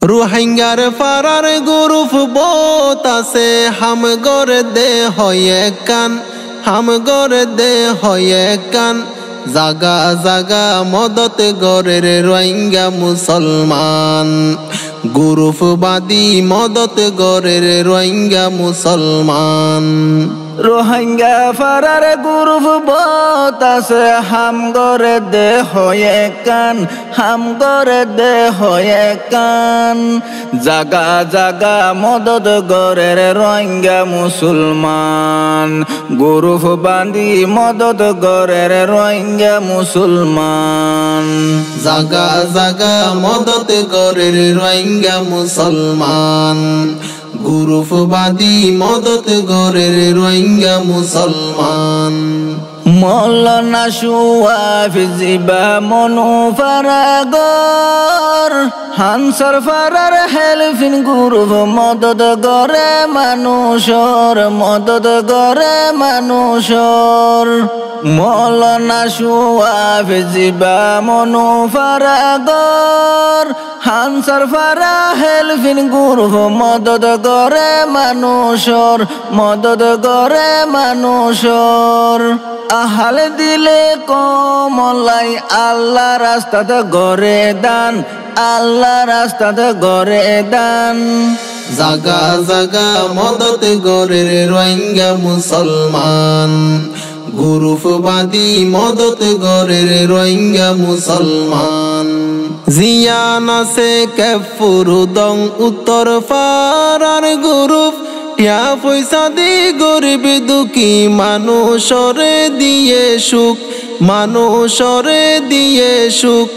রোহিঙ্গার ফারার group বহুত আছে হাম গরে দে হয়ে কান হাম গরে দে হয়ে কান জাগা জাগা মদত গরের রোহিঙ্গা মুসলমান গ্রুপবাদী মদত গরের রোহিঙ্গা মুসলমান রোহিঙ্গা ফারার গ্রুপ বহুত আছে হাম গরে দে হয়ে কান হাম গরে দে হয়ে কান জাগা জাগা মদত গরের রোহিঙ্গা মুসলমান গ্রুপ বাঁধি মদত গরের রোহিঙ্গা মুসলমান জাগা জাগা মদত গরের রোহিঙ্গা মুসলমান গ্রুপবাদী মদত গরের রোহিঙ্গা মুসলমান মৌলানা সুয়াফিজিবা মনু ফারাগর হানসার ফারার হেলফিন গ্রুপ মদত গরে মানুষর মদত গরে মানুষর মৌলানা সুয়াফিজিবা মনু ফারাগর হানসার ফারা হেলফিন গ্রুপ মদত গরে মানুষর মদত গরে মানুষর আহাল দিলে কমলাই আল্লাহ রাস্তাতে গরে দান আল্লাহ রাস্তাতে গরে দান জাগা জাগা মদত গরের রোহিঙ্গা মুসলমান গ্রুপবাদী মদত গরের রোহিঙ্গা মুসলমান জিয়ান আছে কেফুরুদং উত্তর ফারার গ্রুপ টিয়া পয়সা দি গরিব দুঃখী মানুষরে দিয়ে সুখ মানুষরে দিয়ে সুখ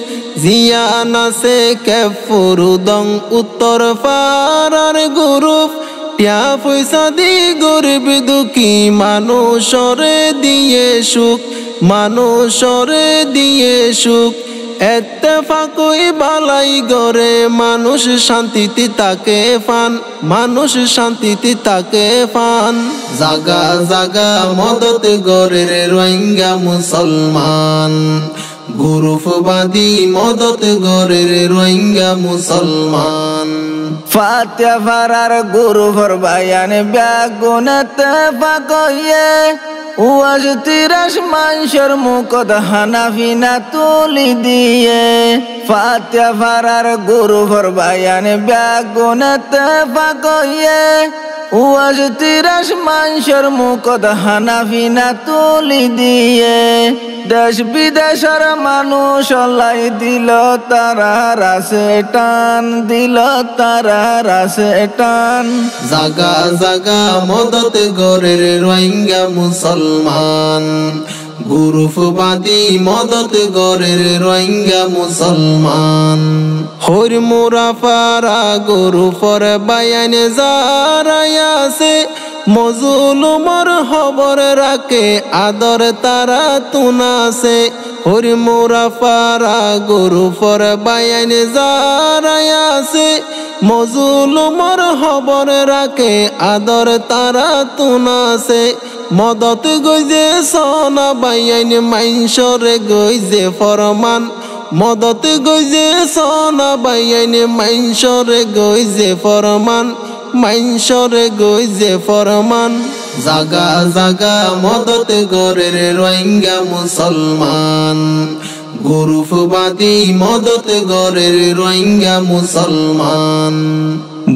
জিয়ান আছে কেফুরুদং উত্তর ফারার গ্রুপ টিয়া পয়সা দি গরিব দুঃখী মানুষরে দিয়ে সুখ মানুষরে দিয়ে সুখ এত্তেফাকুই বালাই গরে মানুষ শান্তিতে তাকে পান মানুষ শান্তিতে তাকে পান জাগা জাগা মদত গরের রোহিঙ্গা মুসলমান গ্রুপবাদী মদত গরের রোহিঙ্গা মুসলমান ফাতিয়া ফারার গ্রুপর বায়ান ব্যাগুনেতে ফাকয়ে ওয়াজ তিরাস মানুষের মুখত হানাফিনা তুলি দিয়ে ফাতিয়া ফারার গ্রুপর বায়ান ব্যাগুনেতে ফাকয়ে ওয়াজ তিরাস মানুষের মুখত হানাফিনা তুলি দিয়ে দেশ বিদেশের মানুষ লাই দিল তারা রাসে টান দিল তারা রাসে টান জাগা জাগা মদত গরের রোহিঙ্গা মুসলমান গ্রুপবাদী মদত গরের রোহিঙ্গা মুসলমান হর মোরা ফারা গ্রুপর বায়ানে যারায়াছে মজলুমর খবর রাখে আদর তারা তুনাছে হর মোরা ফারা গ্রুপর বায়ানে যারায়াছে মজলুমর খবর রাখে আদর তারা তুনাছে মদত গইজে সোনা বাইন মাইনসরে গইজে ফরমান মদত গইজে সোনা বাইন মাইনসরে গইজে ফরমান মাইনসরে গইজে ফরমান জাগা জাগা মদত গরের রোহিঙ্গা মুসলমান গ্রুপবাদী মদত গরের রোহিঙ্গা মুসলমান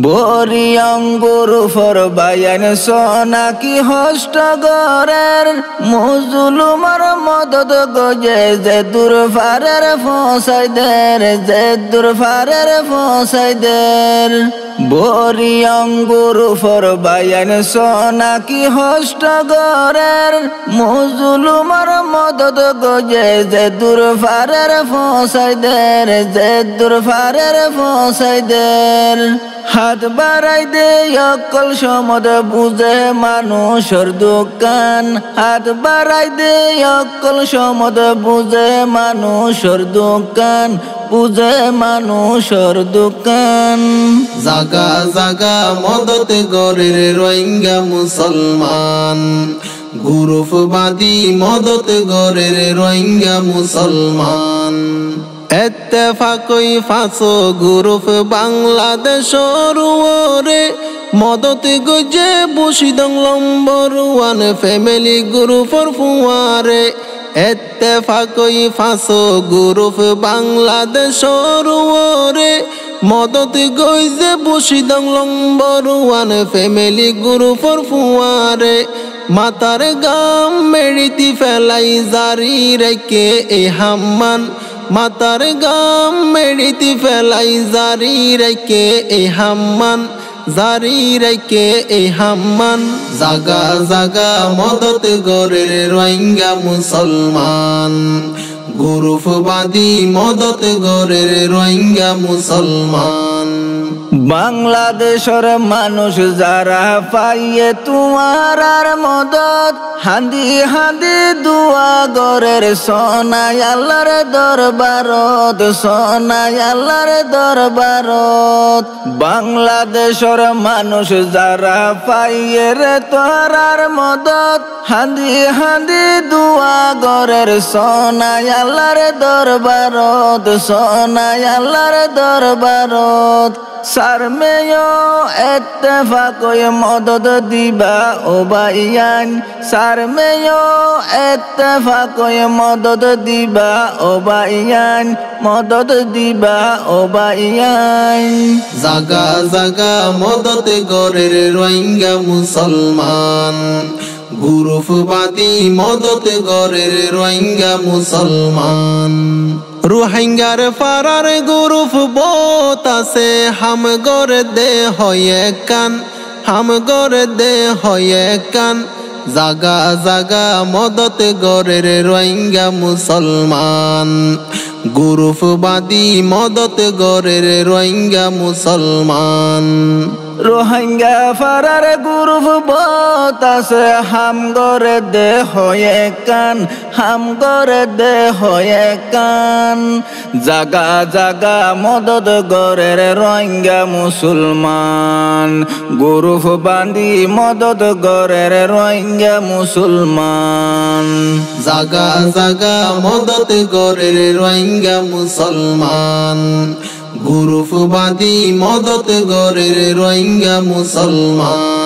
বরিয়ং গ্রুপর বায়ান সোনা কি হষ্ট গরের মুজলুমার মদত গজে যে দূর ফারের ফসাই দের যে দূর ফারের ফসাই দের বরিয়ং গ্রুপর বায়ান সোনা কি হষ্ট গরের মুজলুমার মদত গজে যে দূর ফারের ফসাই দের যে দূর ফারের ফসাই দের হাত বাড়াই দে অকল সমদ বুঝে মানুষের দোকান হাত বাড়াই দে অকল সমদ বুঝে মানুষের দোকান বুঝে মানুষের দোকান জাগা জাগা মদত গরের রোহিঙ্গা মুসলমান গ্রুপবাদী মদত গরের রোহিঙ্গা মুসলমান এত্তেফাকই ফাঁসো গ্রুপ বাংলাদেশর ওরে মদত গজে বসিদং নম্বর ওয়ান ফ্যামিলি গ্রুপর ফুয়ারে এত্তেফাকই ফাঁসো গ্রুপ বাংলাদেশর ওরে মদত গজে বসিদং নম্বর ওয়ান ফ্যামিলি গ্রুপর ফুয়ারে মাতার গাম মেড়িতি ফেলাই জারি রেখে এ হাম্মান মাতার গাম মেড়িতি ফেলাই জারি রেখে এ হাম্মান জারি রেখে এ হাম্মান জাগা জাগা মদত গরের রোহিঙ্গা মুসলমান গ্রুপবাদী মদত গরের রোহিঙ্গা মুসলমান বাংলাদেশের মানুষ যারা পাইয়ে তোমার আর মদত হাঁদি হাঁদি দুয়া গরের সোনাই আল্লাহর দরবারত সোনাই আল্লাহর দরবারত বাংলাদেশের মানুষ যারা পাইয়ে রে তোর আর মদত হাঁদি হাঁদি দুয়া গরের সোনাই আল্লাহর দরবারত সোনাই আল্লাহর দরবারত সারমেয় এত্তেফাকই মদত দিবা ও ভাইয়ান সারমেয় এত্তেফাকই মদত দিবা ও ভাইয়ান মদত দিবা ও ভাইয়ান জাগা জাগা মদত গরের রোহিঙ্গা মুসলমান গ্রুপবাদী মদত গরের রোহিঙ্গা মুসলমান রোহিঙ্গার ফারার গ্রুপ বহুত আছে হাম গরে দে হয়ে কান হাম গরে দে হয়ে কান জাগা জাগা মদত গরের রোহিঙ্গা মুসলমান গ্রুপবাদী মদত গরের রোহিঙ্গা মুসলমান রোহিঙ্গা ফারার গ্রুপ বহুত আছে হাম গরে দে হয়ে কান হাম গরে দে হয়ে কান জাগা জাগা মদত গরের রোহিঙ্গা মুসলমান গ্রুপ বাঁধি মদত গরের রোহিঙ্গা মুসলমান জাগা জাগা মদত গরের রোহিঙ্গা মুসলমান গ্রুপবাদী মদত গরের রোহিঙ্গা মুসলমান